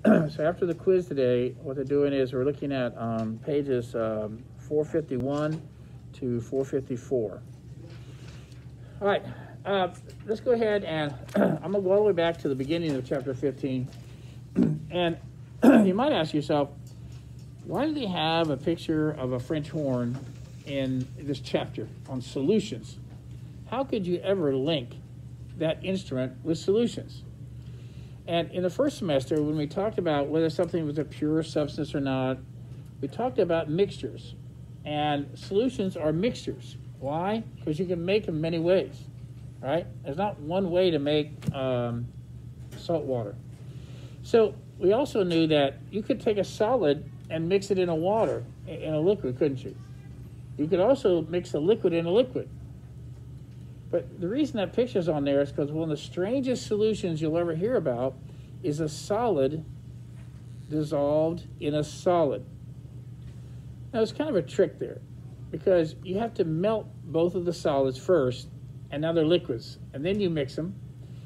So after the quiz today, what they're doing is we're looking at pages 451 to 454. All right, let's go ahead and I'm going to go all the way back to the beginning of chapter 15. And you might ask yourself, why do they have a picture of a French horn in this chapter on solutions? How could you ever link that instrument with solutions? And in the first semester, when we talked about whether something was a pure substance or not, we talked about mixtures. And solutions are mixtures. Why? Because you can make them many ways, right? There's not one way to make salt water. So we also knew that you could take a solid and mix it in a water, in a liquid, couldn't you? You could also mix a liquid in a liquid. But the reason that picture's on there is because one of the strangest solutions you'll ever hear about is a solid dissolved in a solid. Now, there's kind of a trick there because you have to melt both of the solids first, and now they're liquids. And then you mix them,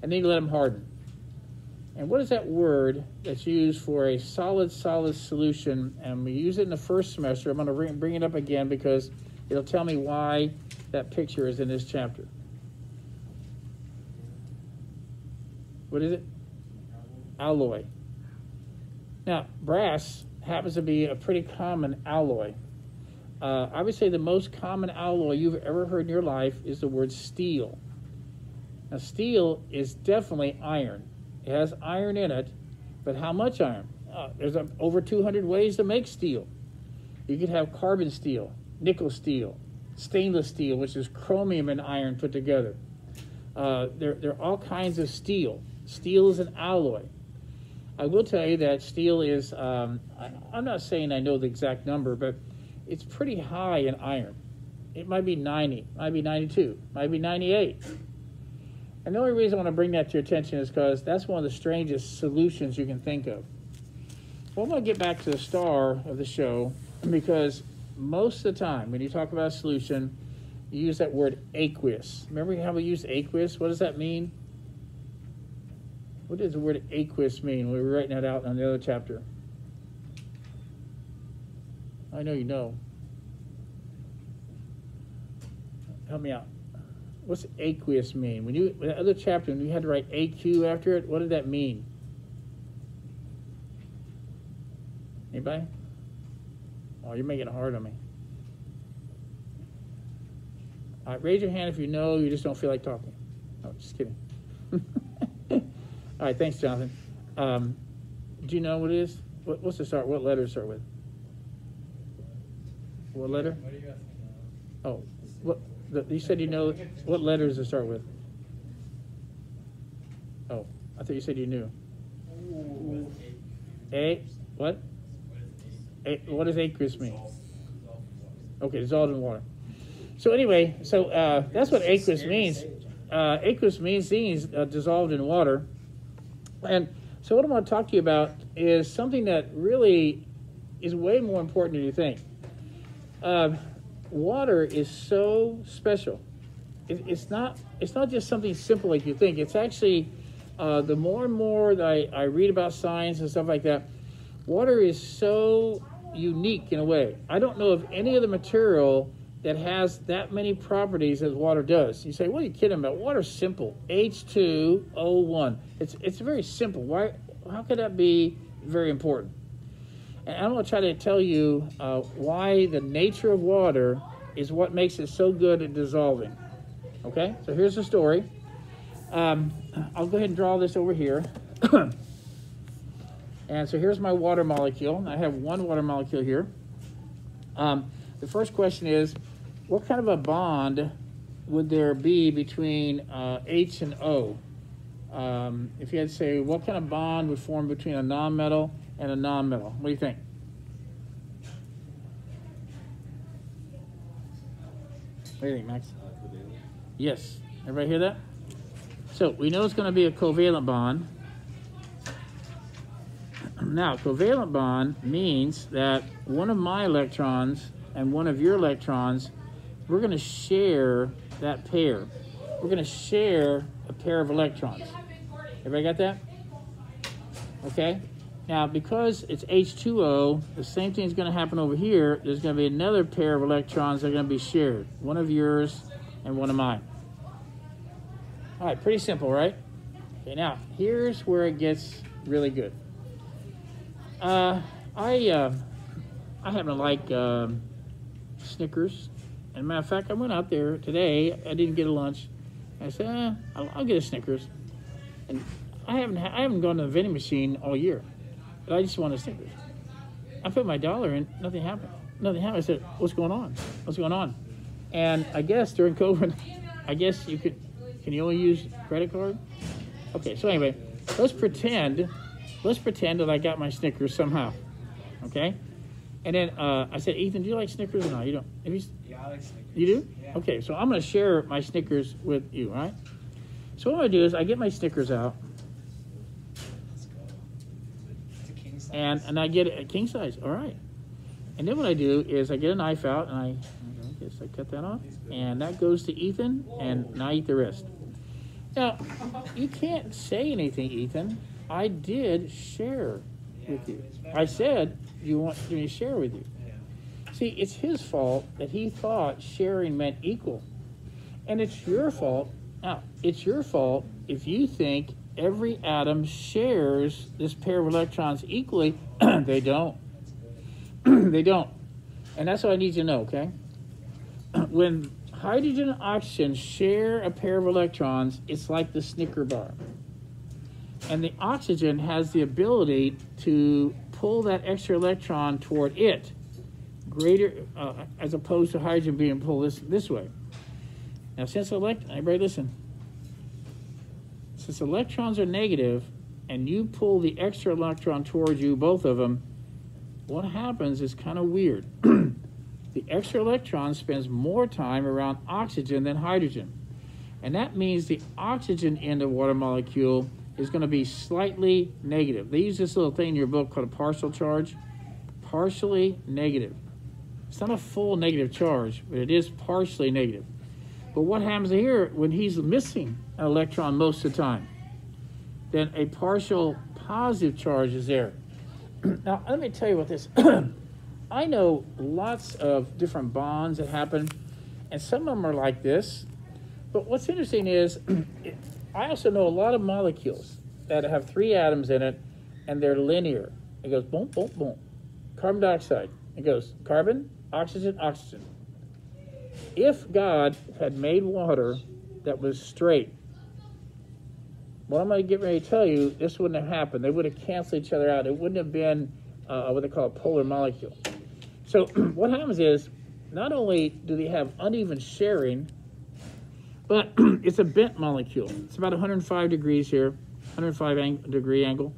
and then you let them harden. And what is that word that's used for a solid-solid solution? And we use it in the first semester. I'm going to bring it up again because it'll tell me why that picture is in this chapter. What is it? Alloy. Now, brass happens to be a pretty common alloy. I would say the most common alloy you've ever heard in your life is the word steel. Now, steel is definitely iron. It has iron in it, but how much iron? There's over 200 ways to make steel. You could have carbon steel, nickel steel, stainless steel, which is chromium and iron put together. There are all kinds of steel. Steel is an alloy. I will tell you that steel is, I'm not saying I know the exact number, but it's pretty high in iron. It might be 90, might be 92, might be 98. And the only reason I want to bring that to your attention is because that's one of the strangest solutions you can think of. Well, I'm going to get back to the star of the show because most of the time when you talk about a solution, you use that word aqueous. Remember how we use aqueous? What does that mean? What does the word aqueous mean? We were writing that out on the other chapter. I know you know. Help me out. What's aqueous mean? When the other chapter, when you had to write AQ after it, what did that mean? Anybody? Oh, you're making it hard on me. All right, raise your hand if you know, you just don't feel like talking. No, just kidding. All right, thanks, Jonathan. Do you know what it is? What's the start? What letter to start with? What letter? What are you asking? Oh, you said you know what letters to start with. Oh, I thought you said you knew. A, what? What does aqueous mean? Okay, dissolved in water. So anyway, that's what aqueous means. Aqueous means dissolved in water. And so what I want to talk to you about is something that really is way more important than you think. Water is so special. It's not just something simple like you think. It's actually, the more and more that I read about science and stuff like that, water is so unique in a way. I don't know of any other material that has that many properties as water does. You say, what are you kidding about? Water's simple. H2O1. It's very simple. Why? How could that be very important? And I'm going to try to tell you why the nature of water is what makes it so good at dissolving. Okay? So here's the story. I'll go ahead and draw this over here. And so here's my water molecule. I have one water molecule here. The first question is, what kind of a bond would there be between H and O? If you had to say, what kind of bond would form between a nonmetal and a nonmetal? What do you think? What do you think, Max? Yes. Everybody hear that? So we know it's going to be a covalent bond. Now, covalent bond means that one of my electrons and one of your electrons, we're going to share that pair. We're going to share a pair of electrons. Everybody got that? Okay? Now, because it's H2O, the same thing is going to happen over here. There's going to be another pair of electrons that are going to be shared. One of yours and one of mine. All right, pretty simple, right? Okay, now, here's where it gets really good. I happen to like Snickers. And matter of fact, I went out there today. I didn't get a lunch. I said, I'll get a Snickers. And I haven't gone to the vending machine all year. But I just wanted Snickers. I put my dollar in, nothing happened. Nothing happened. I said, what's going on? What's going on? And I guess during COVID, I guess can you only use credit card? Okay, so anyway, let's pretend that I got my Snickers somehow. Okay? And then I said, Ethan, do you like Snickers or not? You don't? Yeah, I like Snickers. You do? Yeah. Okay, so I'm going to share my Snickers with you, all right? So what I'm going to do is I get my Snickers out. Let's go. It's a king size. And I get a king size, all right. And then what I do is I get a knife out and I cut that off. And that goes to Ethan, and I eat the rest. Now, you can't say anything, Ethan. I did share with you. I said, you want me to share with you. Yeah. See, it's his fault that he thought sharing meant equal. And it's your fault. Now, it's your fault if you think every atom shares this pair of electrons equally. They don't. They don't. And that's what I need you to know, okay? When hydrogen and oxygen share a pair of electrons, it's like the Snicker bar. And the oxygen has the ability to pull that extra electron toward it, as opposed to hydrogen being pulled this way. Now, everybody listen. Since electrons are negative, and you pull the extra electron towards you, both of them, what happens is kind of weird. The extra electron spends more time around oxygen than hydrogen. And that means the oxygen end of water molecule is going to be slightly negative. They use this little thing in your book called a partial charge. Partially negative. It's not a full negative charge, but it is partially negative. But what happens here when he's missing an electron most of the time? Then a partial positive charge is there. Now, let me tell you what this... I know lots of different bonds that happen, and some of them are like this. But what's interesting is, I also know a lot of molecules that have 3 atoms in it, and they're linear. It goes boom, boom, boom. Carbon dioxide. It goes carbon, oxygen, oxygen. If God had made water that was straight, what I'm going to get ready to tell you, this wouldn't have happened. They would have canceled each other out. It wouldn't have been what they call a polar molecule. So what happens is, not only do they have uneven sharing, but it's a bent molecule. It's about 105 degrees here, 105 degree angle.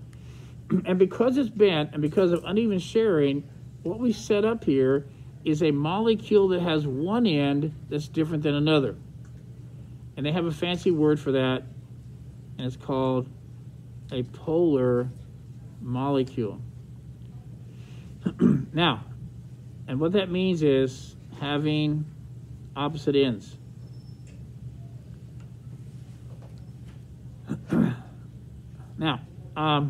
And because it's bent and because of uneven sharing, what we set up here is a molecule that has one end that's different than another. And they have a fancy word for that, and it's called a polar molecule. Now, and what that means is having opposite ends. Now, I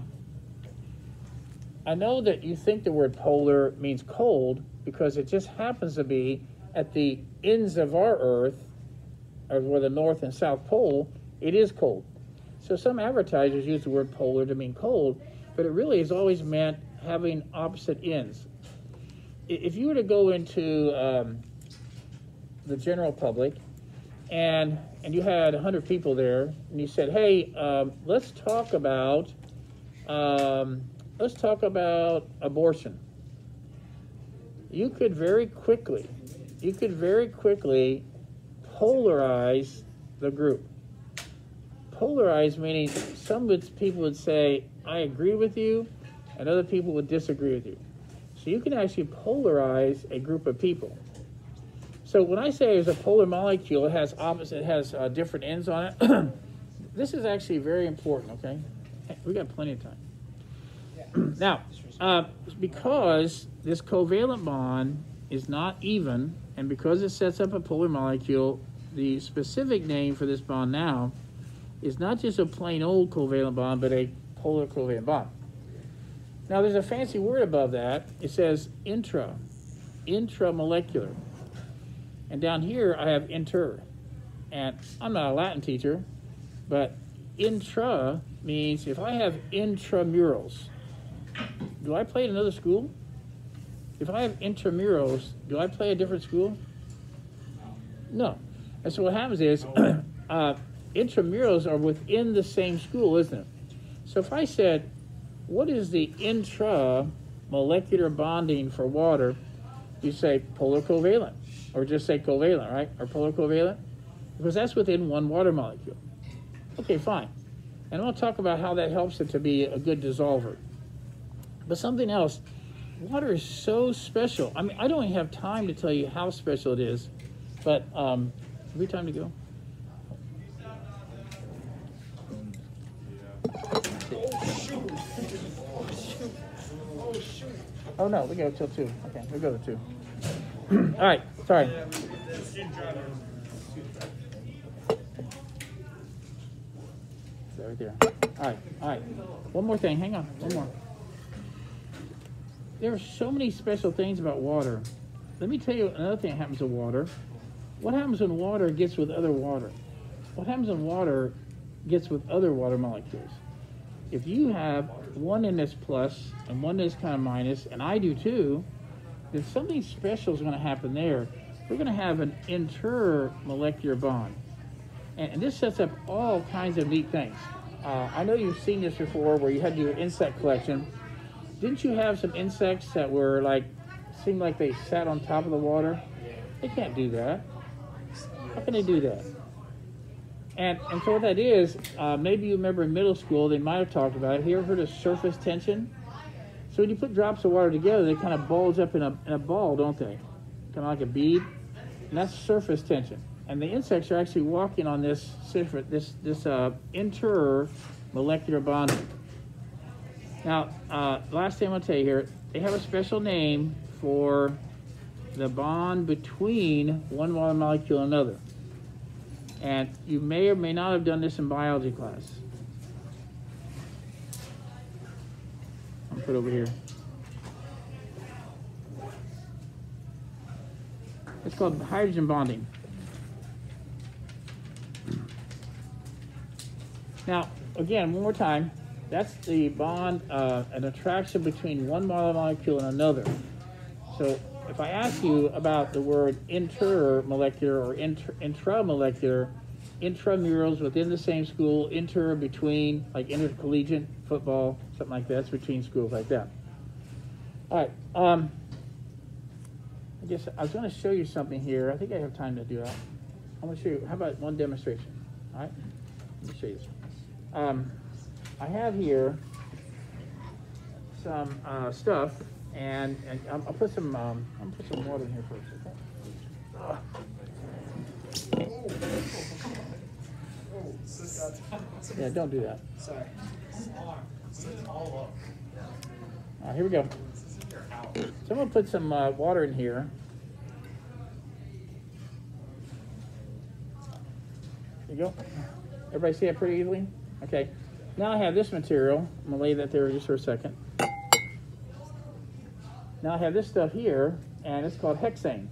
know that you think the word polar means cold because it just happens to be at the ends of our Earth, or where the North and South Pole, it is cold. So some advertisers use the word polar to mean cold, but it really has always meant having opposite ends. If you were to go into the general public and you had 100 people there and you said, hey, let's talk about abortion. You could very quickly polarize the group. Polarize meaning some people would say, I agree with you, and other people would disagree with you. So you can actually polarize a group of people. So when I say there's a polar molecule, it has different ends on it. This is actually very important, okay? We got plenty of time. Now, because this covalent bond is not even, and because it sets up a polar molecule, the specific name for this bond now is not just a plain old covalent bond, but a polar covalent bond. Now there's a fancy word above that. It says intramolecular. And down here I have inter. And I'm not a Latin teacher, but intra means if I have intramurals, do I play at another school? If I have intramurals, do I play a different school? No. And so what happens is intramurals are within the same school, isn't it? So if I said, what is the intramolecular bonding for water? You say polar covalent, or just say covalent, right? Or polar covalent, because that's within one water molecule. Okay, fine. And I'll talk about how that helps it to be a good dissolver. But something else, water is so special. I mean, I don't even have time to tell you how special it is, but have we time to go? Oh no, we go till 2. Okay, we'll go to 2. All right, sorry. Right there. All right. One more thing. Hang on. One more. There are so many special things about water. Let me tell you another thing that happens in water. What happens when water gets with other water? What happens when water gets with other water molecules? If you have one in this plus and one in this kind of minus, and I do too, then something special is going to happen there. We're going to have an intermolecular bond. And this sets up all kinds of neat things. I know you've seen this before where you had to do an insect collection. Didn't you have some insects that were like, seemed like they sat on top of the water? They can't do that. How can they do that? And so what that is, maybe you remember in middle school, they might have talked about it. Have you ever heard of surface tension? So when you put drops of water together, they kind of bulge up in a ball, don't they? Kind of like a bead. And that's surface tension. And the insects are actually walking on this intermolecular bonding. Now, last thing I'm going to tell you here, they have a special name for the bond between one water molecule and another. And you may or may not have done this in biology class. I'll put it over here. It's called hydrogen bonding. Now, again, one more time, that's the bond, an attraction between one water molecule and another. So if I ask you about the word intermolecular or intramolecular, intramurals within the same school, inter between, like intercollegiate football, something like that, it's between schools like that. All right, I guess I was going to show you something here. I think I have time to do that. I'm going to show you, how about one demonstration? All right, let me show you this. I have here some stuff, and I'll put some water in here first. Okay? Yeah, don't do that. Sorry. All All right, here we go. So I'm going to put some water in here. There you go. Everybody see it pretty easily? Okay. Now I have this material. I'm going to lay that there just for a second. Now I have this stuff here, and it's called hexane.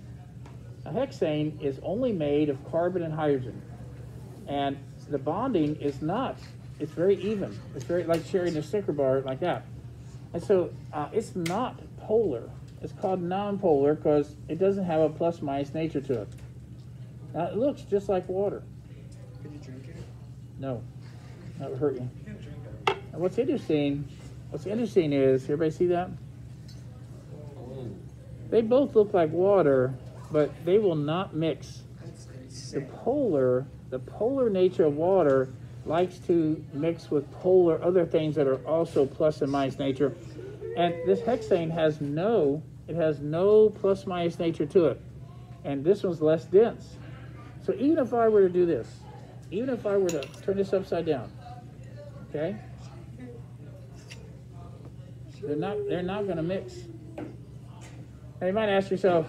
Now, hexane is only made of carbon and hydrogen. And the bonding is not. It's very even. It's very like sharing a Snicker bar like that. And so it's not polar. It's called non-polar because it doesn't have a plus-minus nature to it. Now it looks just like water. Could you drink it? No, that would hurt you. You can drink it. And what's interesting is, everybody see that? They both look like water, but they will not mix. The polar nature of water likes to mix with polar other things that are also plus and minus nature. And this hexane has no plus minus nature to it. And this one's less dense. So even if I were to do this, even if I were to turn this upside down, okay? They're not going to mix. And you might ask yourself,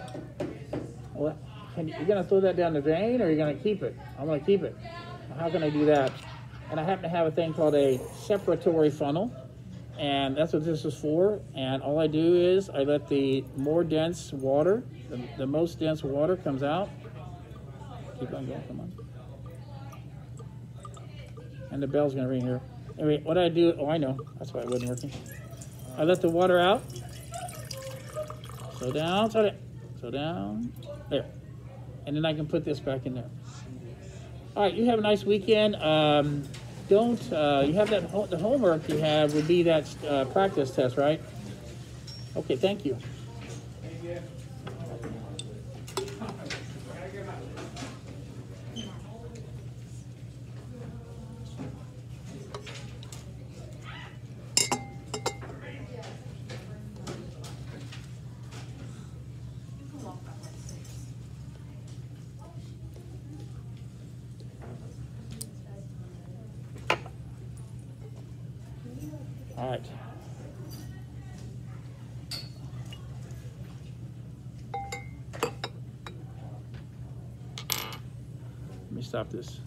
well, you're going to throw that down the drain, or are you going to keep it? I'm going to keep it. How can I do that? And I happen to have a thing called a separatory funnel. And that's what this is for. And all I do is I let the more dense water, the most dense water comes out. Keep on going, come on. And the bell's gonna ring here. Anyway, what I do, oh, I know, that's why it wasn't working. I let the water out. So down, so down, there. And then I can put this back in there. All right, you have a nice weekend. You have that, the homework you have would be that practice test, right? Okay, thank you. All right. Let me stop this.